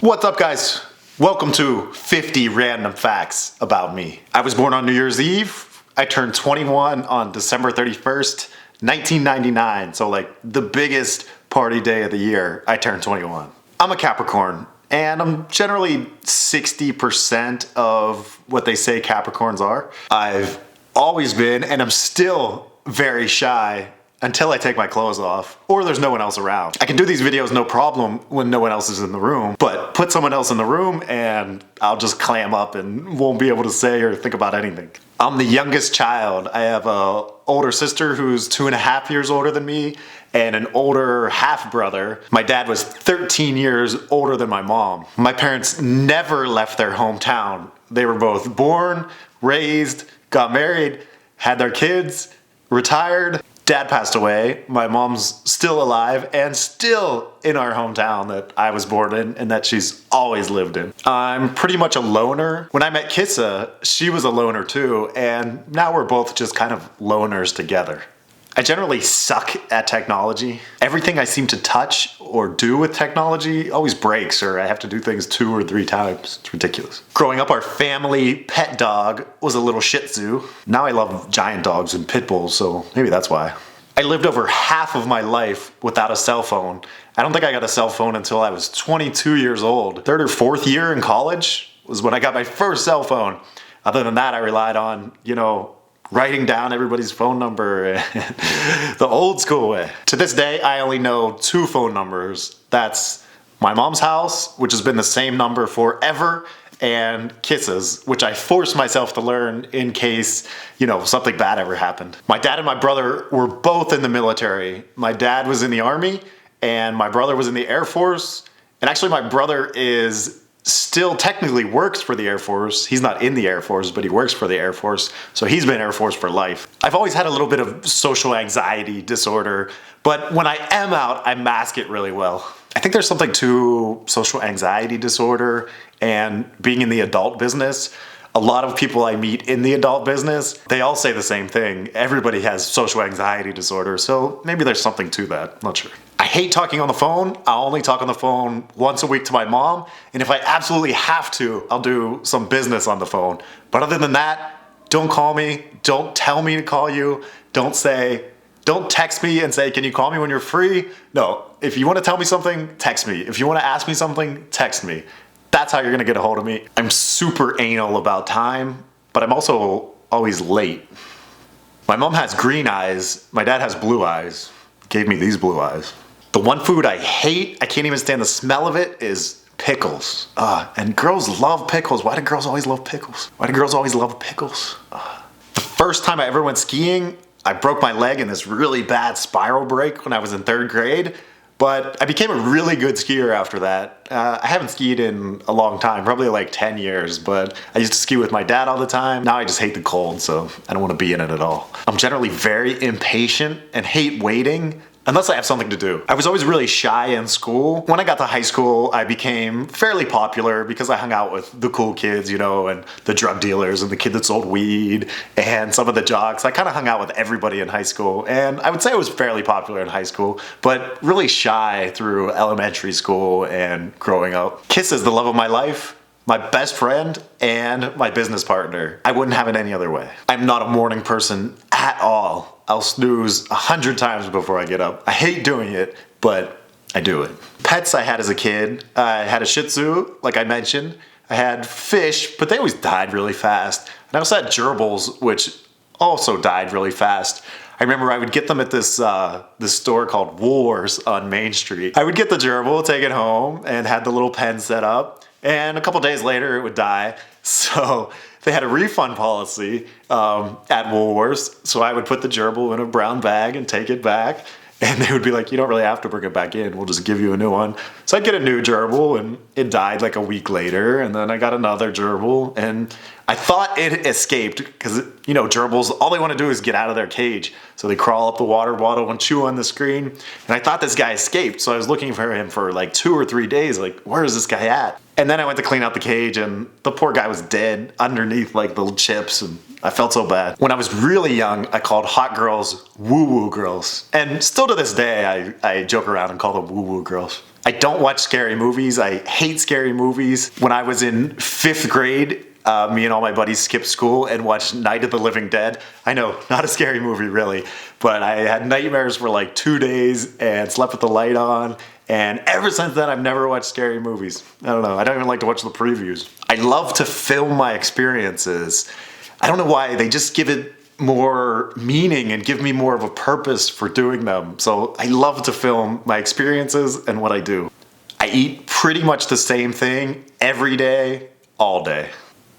What's up, guys? Welcome to 50 random facts about me. I was born on New Year's Eve. I turned 21 on December 31st, 1999. So like the biggest party day of the year, I turned 21. I'm a Capricorn and I'm generally 60% of what they say Capricorns are. I've always been and I'm still very shy until I take my clothes off or there's no one else around. I can do these videos no problem when no one else is in the room, but put someone else in the room and I'll just clam up and won't be able to say or think about anything. I'm the youngest child. I have an older sister who's 2.5 years older than me and an older half brother. My dad was 13 years older than my mom. My parents never left their hometown. They were both born, raised, got married, had their kids, retired. Dad passed away. My mom's still alive and still in our hometown that I was born in and that she's always lived in. I'm pretty much a loner. When I met Kissa, she was a loner too, and now we're both just kind of loners together. I generally suck at technology. Everything I seem to touch or do with technology always breaks, or I have to do things 2 or 3 times. It's ridiculous. Growing up, our family pet dog was a little Shih Tzu. Now I love giant dogs and pit bulls, so maybe that's why. I lived over half of my life without a cell phone. I don't think I got a cell phone until I was 22 years old. 3rd or 4th year in college was when I got my first cell phone. Other than that, I relied on, writing down everybody's phone number the old school way. To this day, I only know 2 phone numbers. That's my mom's house, which has been the same number forever, and Kissa's, which I forced myself to learn in case, something bad ever happened. My dad and my brother were both in the military. My dad was in the Army, and my brother was in the Air Force. And actually, my brother still technically works for the Air Force. He's not in the Air Force, but he works for the Air Force. So he's been Air Force for life. I've always had a little bit of social anxiety disorder, but when I am out, I mask it really well. I think there's something to social anxiety disorder and being in the adult business. A lot of people I meet in the adult business, they all say the same thing. Everybody has social anxiety disorder, so maybe there's something to that. Not sure. I hate talking on the phone. I'll only talk on the phone once a week to my mom, and if I absolutely have to, I'll do some business on the phone. But other than that, don't call me. Don't tell me to call you. Don't text me and say, can you call me when you're free? No, if you want to tell me something, text me. If you want to ask me something, text me. That's how you're gonna get a hold of me. I'm super anal about time, but I'm also always late. My mom has green eyes. My dad has blue eyes. Gave me these blue eyes. The one food I hate, I can't even stand the smell of it, is pickles. And girls love pickles. Why do girls always love pickles? Why do girls always love pickles? The first time I ever went skiing, I broke my leg in this really bad spiral break when I was in 3rd grade. But I became a really good skier after that. I haven't skied in a long time, probably like 10 years, but I used to ski with my dad all the time. Now I just hate the cold, so I don't want to be in it at all. I'm generally very impatient and hate waiting. Unless I have something to do. I was always really shy in school. When I got to high school, I became fairly popular because I hung out with the cool kids, and the drug dealers and the kid that sold weed and some of the jocks. I kind of hung out with everybody in high school, and I would say I was fairly popular in high school, but really shy through elementary school and growing up. Kiss is the love of my life, my best friend, and my business partner. I wouldn't have it any other way. I'm not a morning person at all. I'll snooze 100 times before I get up. I hate doing it, but I do it. Pets I had as a kid, I had a Shih Tzu, like I mentioned. I had fish, but they always died really fast. And I also had gerbils, which also died really fast. I remember I would get them at this store called Woolworths on Main Street. I would get the gerbil, take it home, and had the little pen set up. And a couple days later, it would die. So they had a refund policy at Woolworths. So I would put the gerbil in a brown bag and take it back. And they would be like, you don't really have to bring it back in. We'll just give you a new one. So I'd get a new gerbil and it died like a week later. And then I got another gerbil and I thought it escaped because, gerbils, all they want to do is get out of their cage. So they crawl up the water bottle and chew on the screen. And I thought this guy escaped. So I was looking for him for like 2 or 3 days. Like, where is this guy at? And then I went to clean out the cage and the poor guy was dead underneath like the chips, and I felt so bad. When I was really young, I called hot girls woo-woo girls. And still to this day, I joke around and call them woo-woo girls. I don't watch scary movies. I hate scary movies. When I was in 5th grade, me and all my buddies skipped school and watched Night of the Living Dead. I know, not a scary movie really, but I had nightmares for like 2 days and slept with the light on. And ever since then, I've never watched scary movies. I don't know, I don't even like to watch the previews. I love to film my experiences. I don't know why, they just give it more meaning and give me more of a purpose for doing them. So I love to film my experiences and what I do. I eat pretty much the same thing every day, all day.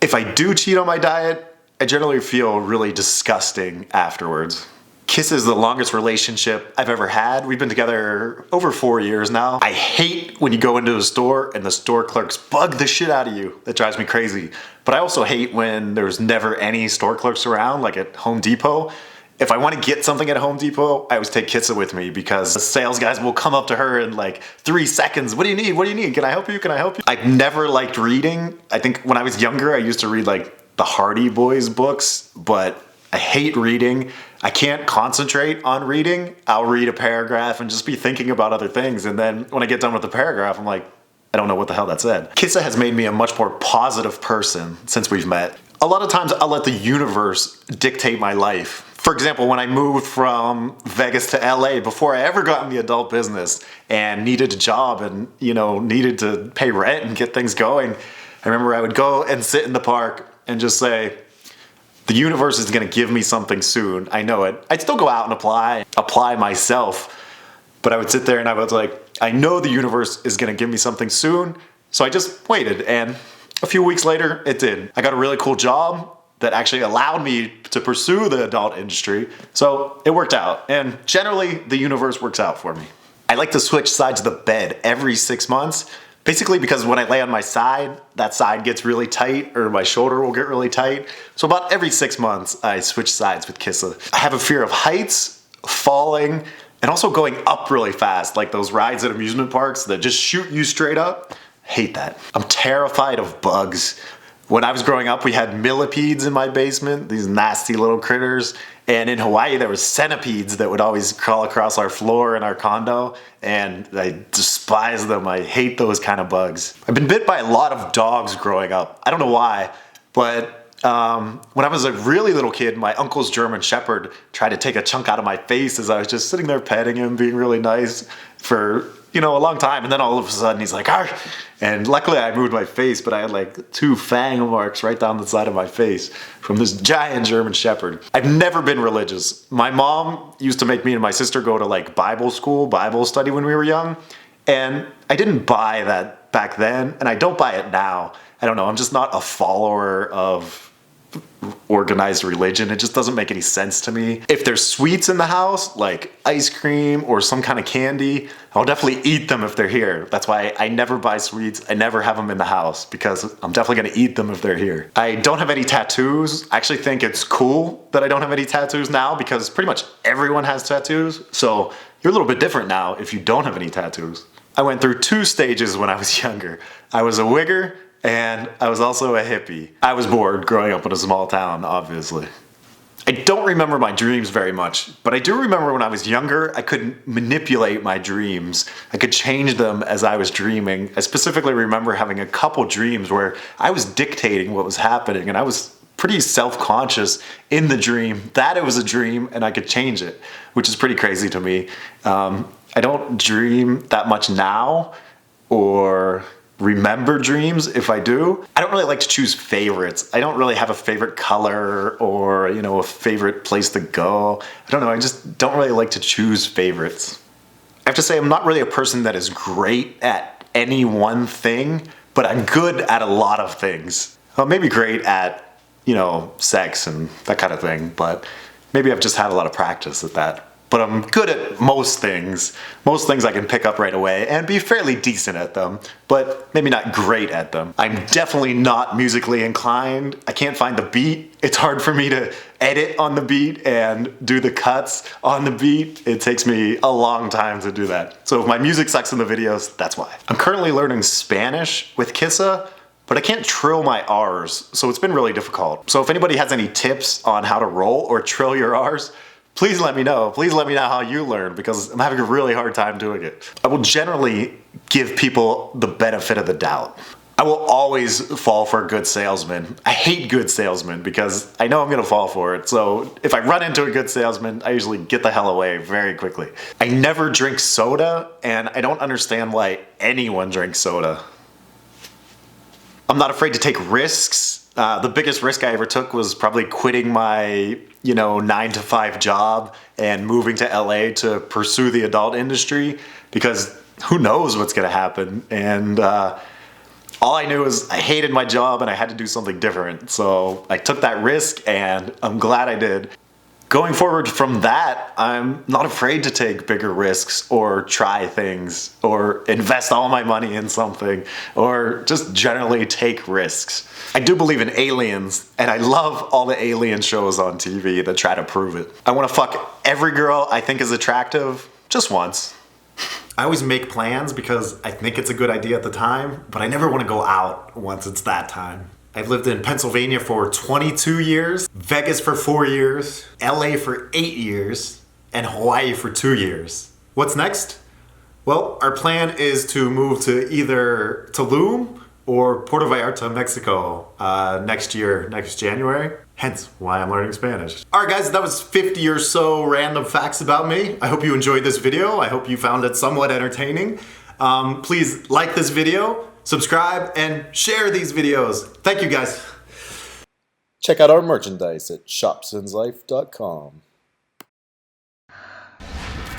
If I do cheat on my diet, I generally feel really disgusting afterwards. Kiss is the longest relationship I've ever had. We've been together over 4 years now. I hate when you go into a store and the store clerks bug the shit out of you. That drives me crazy. But I also hate when there's never any store clerks around, like at Home Depot. If I want to get something at Home Depot, I always take Kissa with me because the sales guys will come up to her in like 3 seconds. What do you need? What do you need? Can I help you? Can I help you? I've never liked reading. I think when I was younger, I used to read like the Hardy Boys books, but I hate reading. I can't concentrate on reading. I'll read a paragraph and just be thinking about other things. And then when I get done with the paragraph, I'm like, I don't know what the hell that said. Kissa has made me a much more positive person since we've met. A lot of times I'll let the universe dictate my life. For example, when I moved from Vegas to LA, before I ever got in the adult business and needed a job and, needed to pay rent and get things going, I remember I would go and sit in the park and just say, the universe is gonna give me something soon. I know it. I'd still go out and apply myself, but I would sit there and I was like, I know the universe is gonna give me something soon. So I just waited, and a few weeks later, it did. I got a really cool job that actually allowed me to pursue the adult industry. So it worked out, and generally the universe works out for me. I like to switch sides of the bed every 6 months. Basically because when I lay on my side, that side gets really tight or my shoulder will get really tight. So about every 6 months, I switch sides with Kissa. I have a fear of heights, falling, and also going up really fast, like those rides at amusement parks that just shoot you straight up. Hate that. I'm terrified of bugs. When I was growing up, we had millipedes in my basement, these nasty little critters. And in Hawaii, there was centipedes that would always crawl across our floor in our condo, and I despise them. I hate those kind of bugs. I've been bit by a lot of dogs growing up. I don't know why, but when I was a really little kid, my uncle's German Shepherd tried to take a chunk out of my face as I was just sitting there petting him, being really nice for a long time, and then all of a sudden he's like, "Arr!" And luckily I moved my face, but I had like 2 fang marks right down the side of my face from this giant German Shepherd. I've never been religious. My mom used to make me and my sister go to like Bible school, Bible study when we were young, and I didn't buy that back then, and I don't buy it now. I don't know, I'm just not a follower of organized religion. It just doesn't make any sense to me. If there's sweets in the house, like ice cream or some kind of candy, I'll definitely eat them if they're here. That's why I never buy sweets. I never have them in the house because I'm definitely gonna eat them if they're here. I don't have any tattoos. I actually think it's cool that I don't have any tattoos now because pretty much everyone has tattoos. So you're a little bit different now if you don't have any tattoos. I went through 2 stages when I was younger. I was a wigger, and I was also a hippie. I was bored growing up in a small town, obviously. I don't remember my dreams very much, but I do remember when I was younger, I could manipulate my dreams. I could change them as I was dreaming. I specifically remember having a couple dreams where I was dictating what was happening, and I was pretty self-conscious in the dream that it was a dream and I could change it, which is pretty crazy to me. I don't dream that much now, or remember dreams if I do. I don't really like to choose favorites. I don't really have a favorite color or, a favorite place to go. I don't know, I just don't really like to choose favorites. I have to say I'm not really a person that is great at any one thing, but I'm good at a lot of things. Well, maybe great at, sex and that kind of thing, but maybe I've just had a lot of practice at that. but I'm good at most things. Most things I can pick up right away and be fairly decent at them, but maybe not great at them. I'm definitely not musically inclined. I can't find the beat. It's hard for me to edit on the beat and do the cuts on the beat. It takes me a long time to do that. So if my music sucks in the videos, that's why. I'm currently learning Spanish with Kissa, but I can't trill my R's, so it's been really difficult. So if anybody has any tips on how to roll or trill your R's, please let me know. Please let me know how you learn, because I'm having a really hard time doing it. I will generally give people the benefit of the doubt. I will always fall for a good salesman. I hate good salesmen because I know I'm gonna fall for it. So if I run into a good salesman, I usually get the hell away very quickly. I never drink soda, and I don't understand why anyone drinks soda. I'm not afraid to take risks. The biggest risk I ever took was probably quitting my 9-to-5 job and moving to LA to pursue the adult industry, because who knows what's gonna happen. And all I knew is I hated my job and I had to do something different. So I took that risk and I'm glad I did. Going forward from that, I'm not afraid to take bigger risks or try things or invest all my money in something or just generally take risks. I do believe in aliens, and I love all the alien shows on TV that try to prove it. I want to fuck every girl I think is attractive just once. I always make plans because I think it's a good idea at the time, but I never want to go out once it's that time. I've lived in Pennsylvania for 22 years, Vegas for 4 years, LA for 8 years, and Hawaii for 2 years. What's next? Well, our plan is to move to either Tulum or Puerto Vallarta, Mexico next January. Hence why I'm learning Spanish. All right, guys, that was 50 or so random facts about me. I hope you enjoyed this video. I hope you found it somewhat entertaining. Please like this video, subscribe, and share these videos. Thank you, guys. Check out our merchandise at shopsinslife.com.